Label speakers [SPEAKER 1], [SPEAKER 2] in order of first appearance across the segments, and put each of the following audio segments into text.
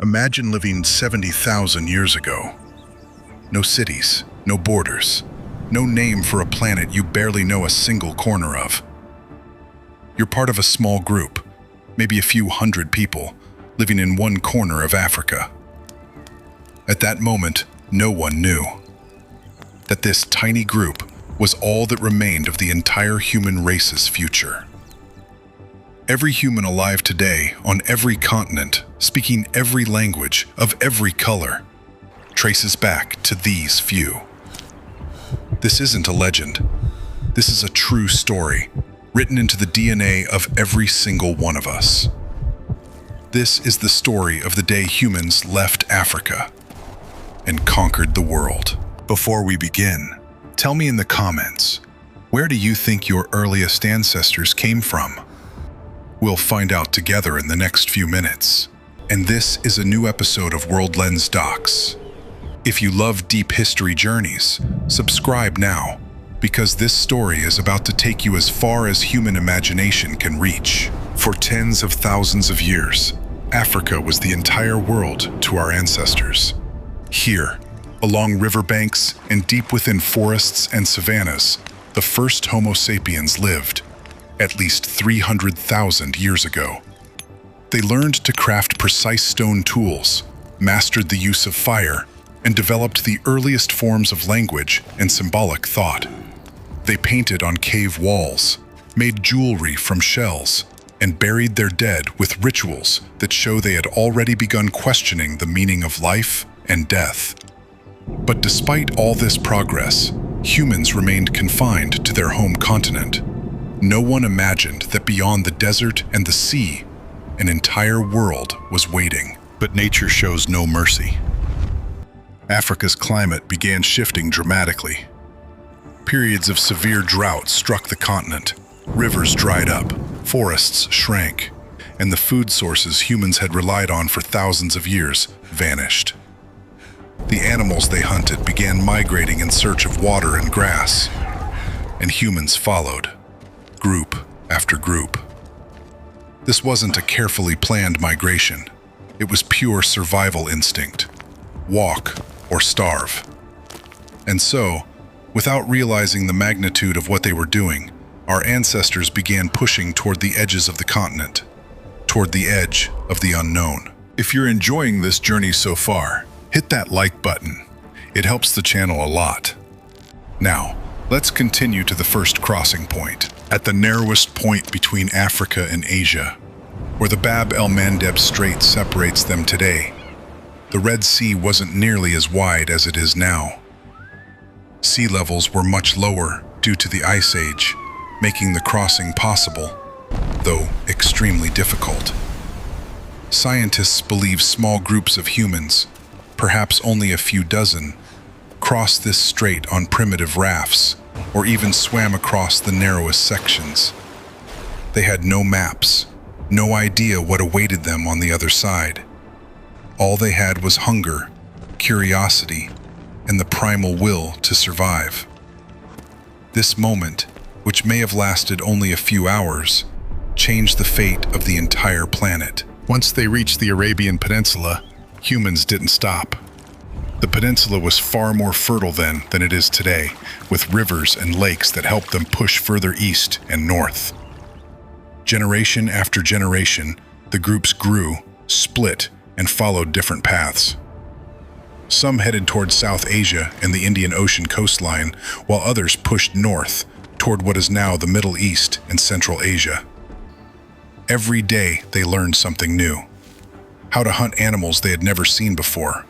[SPEAKER 1] Imagine living 70,000 years ago. No cities, no borders, no name for a planet you barely know a single corner of. You're part of a small group, maybe a few hundred people, living in one corner of Africa. At that moment, no one knew that this tiny group was all that remained of the entire human race's future. Every human alive today, on every continent, speaking every language, of every color, traces back to these few. This isn't a legend. This is a true story, written into the DNA of every single one of us. This is the story of the day humans left Africa and conquered the world. Before we begin, tell me in the comments, where do you think your earliest ancestors came from? We'll find out together in the next few minutes. And this is a new episode of World Lens Docs. If you love deep history journeys, subscribe now, because this story is about to take you as far as human imagination can reach. For tens of thousands of years, Africa was the entire world to our ancestors. Here, along riverbanks and deep within forests and savannas, the first Homo sapiens lived, at least 300,000 years ago. They learned to craft precise stone tools, mastered the use of fire, and developed the earliest forms of language and symbolic thought. They painted on cave walls, made jewelry from shells, and buried their dead with rituals that show they had already begun questioning the meaning of life and death. But despite all this progress, humans remained confined to their home continent. No one imagined that beyond the desert and the sea, an entire world was waiting. But nature shows no mercy. Africa's climate began shifting dramatically. Periods of severe drought struck the continent. Rivers dried up, forests shrank, and the food sources humans had relied on for thousands of years vanished. The animals they hunted began migrating in search of water and grass, and humans followed, group after group. This wasn't a carefully planned migration. It was pure survival instinct. Walk or starve. And so, without realizing the magnitude of what they were doing, our ancestors began pushing toward the edges of the continent, toward the edge of the unknown. If you're enjoying this journey so far, hit that like button. It helps the channel a lot. Now, let's continue to the first crossing point, at the narrowest point between Africa and Asia, where the Bab el-Mandeb Strait separates them today. The Red Sea wasn't nearly as wide as it is now. Sea levels were much lower due to the Ice Age, making the crossing possible, though extremely difficult. Scientists believe small groups of humans, perhaps only a few dozen, crossed this strait on primitive rafts, or even swam across the narrowest sections. They had no maps, no idea what awaited them on the other side. All they had was hunger, curiosity, and the primal will to survive. This moment, which may have lasted only a few hours, changed the fate of the entire planet. Once they reached the Arabian Peninsula, humans didn't stop. The peninsula was far more fertile then than it is today, with rivers and lakes that helped them push further east and north. Generation after generation, the groups grew, split, and followed different paths. Some headed toward South Asia and the Indian Ocean coastline, while others pushed north toward what is now the Middle East and Central Asia. Every day they learned something new. How to hunt animals they had never seen before.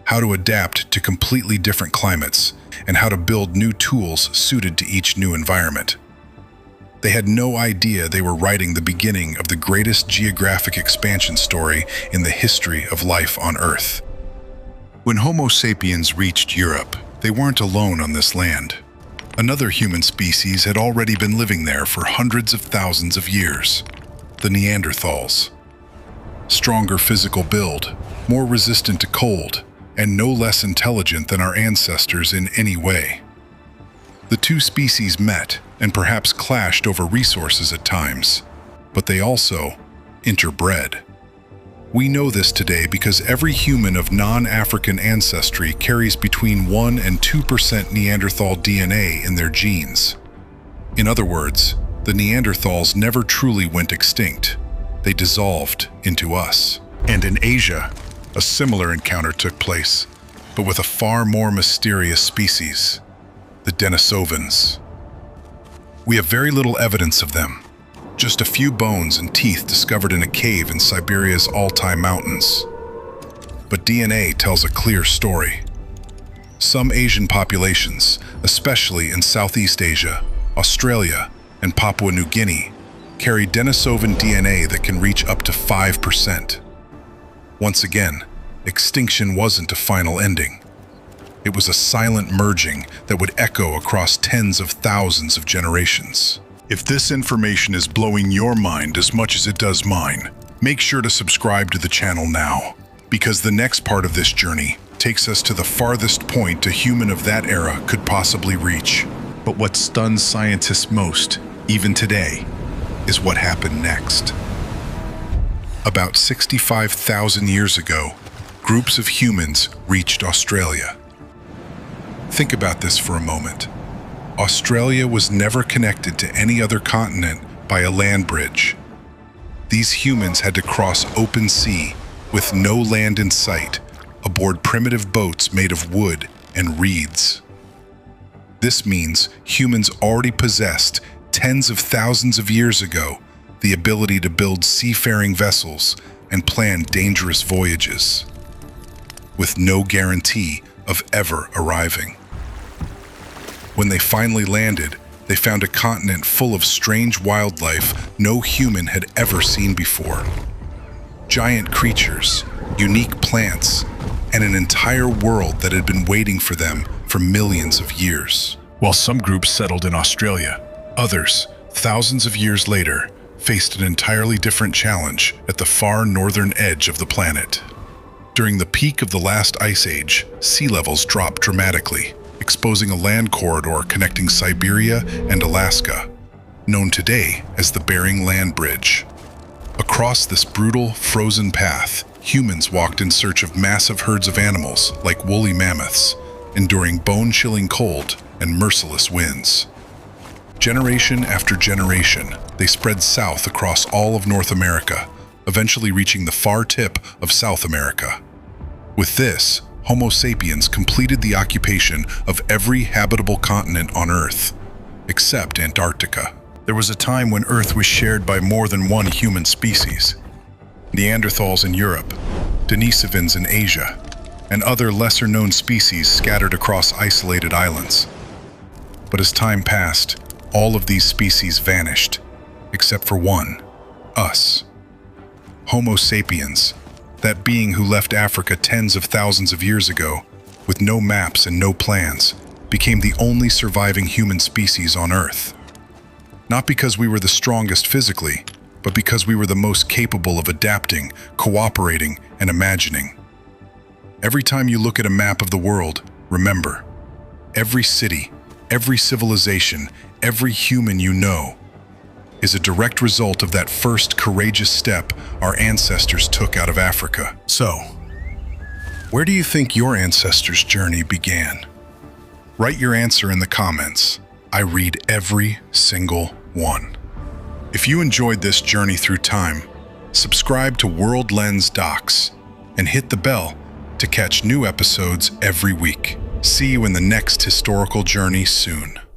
[SPEAKER 1] How to adapt to completely different climates, and how to build new tools suited to each new environment. They had no idea they were writing the beginning of the greatest geographic expansion story in the history of life on Earth. When Homo sapiens reached Europe, they weren't alone on this land. Another human species had already been living there for hundreds of thousands of years, the Neanderthals. Stronger physical build, more resistant to cold, and no less intelligent than our ancestors in any way. The two species met and perhaps clashed over resources at times, but they also interbred. We know this today because every human of non-African ancestry carries between 1 and 2% Neanderthal DNA in their genes. In other words, the Neanderthals never truly went extinct. They dissolved into us. And in Asia, a similar encounter took place, but with a far more mysterious species, the Denisovans. We have very little evidence of them, just a few bones and teeth discovered in a cave in Siberia's Altai Mountains. But DNA tells a clear story. Some Asian populations, especially in Southeast Asia, Australia, and Papua New Guinea, carry Denisovan DNA that can reach up to 5%. Once again, extinction wasn't a final ending. It was a silent merging that would echo across tens of thousands of generations. If this information is blowing your mind as much as it does mine, make sure to subscribe to the channel now, because the next part of this journey takes us to the farthest point a human of that era could possibly reach. But what stuns scientists most, even today, is what happened next. About 65,000 years ago, groups of humans reached Australia. Think about this for a moment. Australia was never connected to any other continent by a land bridge. These humans had to cross open sea with no land in sight, aboard primitive boats made of wood and reeds. This means humans already possessed, tens of thousands of years ago, the ability to build seafaring vessels and plan dangerous voyages, with no guarantee of ever arriving. When they finally landed, they found a continent full of strange wildlife no human had ever seen before. Giant creatures, unique plants, and an entire world that had been waiting for them for millions of years. While some groups settled in Australia, others, thousands of years later, faced an entirely different challenge at the far northern edge of the planet. During the peak of the last ice age, sea levels dropped dramatically, exposing a land corridor connecting Siberia and Alaska, known today as the Bering Land Bridge. Across this brutal, frozen path, humans walked in search of massive herds of animals like woolly mammoths, enduring bone-chilling cold and merciless winds. Generation after generation, they spread south across all of North America, eventually reaching the far tip of South America. With this, Homo sapiens completed the occupation of every habitable continent on Earth, except Antarctica. There was a time when Earth was shared by more than one human species. Neanderthals in Europe, Denisovans in Asia, and other lesser-known species scattered across isolated islands. But as time passed, all of these species vanished, except for one, us. Homo sapiens, that being who left Africa tens of thousands of years ago, with no maps and no plans, became the only surviving human species on Earth. Not because we were the strongest physically, but because we were the most capable of adapting, cooperating, and imagining. Every time you look at a map of the world, remember, every city, every civilization, every human you know is a direct result of that first courageous step our ancestors took out of Africa. So, where do you think your ancestors' journey began? Write your answer in the comments. I read every single one. If you enjoyed this journey through time, subscribe to World Lens Docs and hit the bell to catch new episodes every week. See you in the next historical journey soon.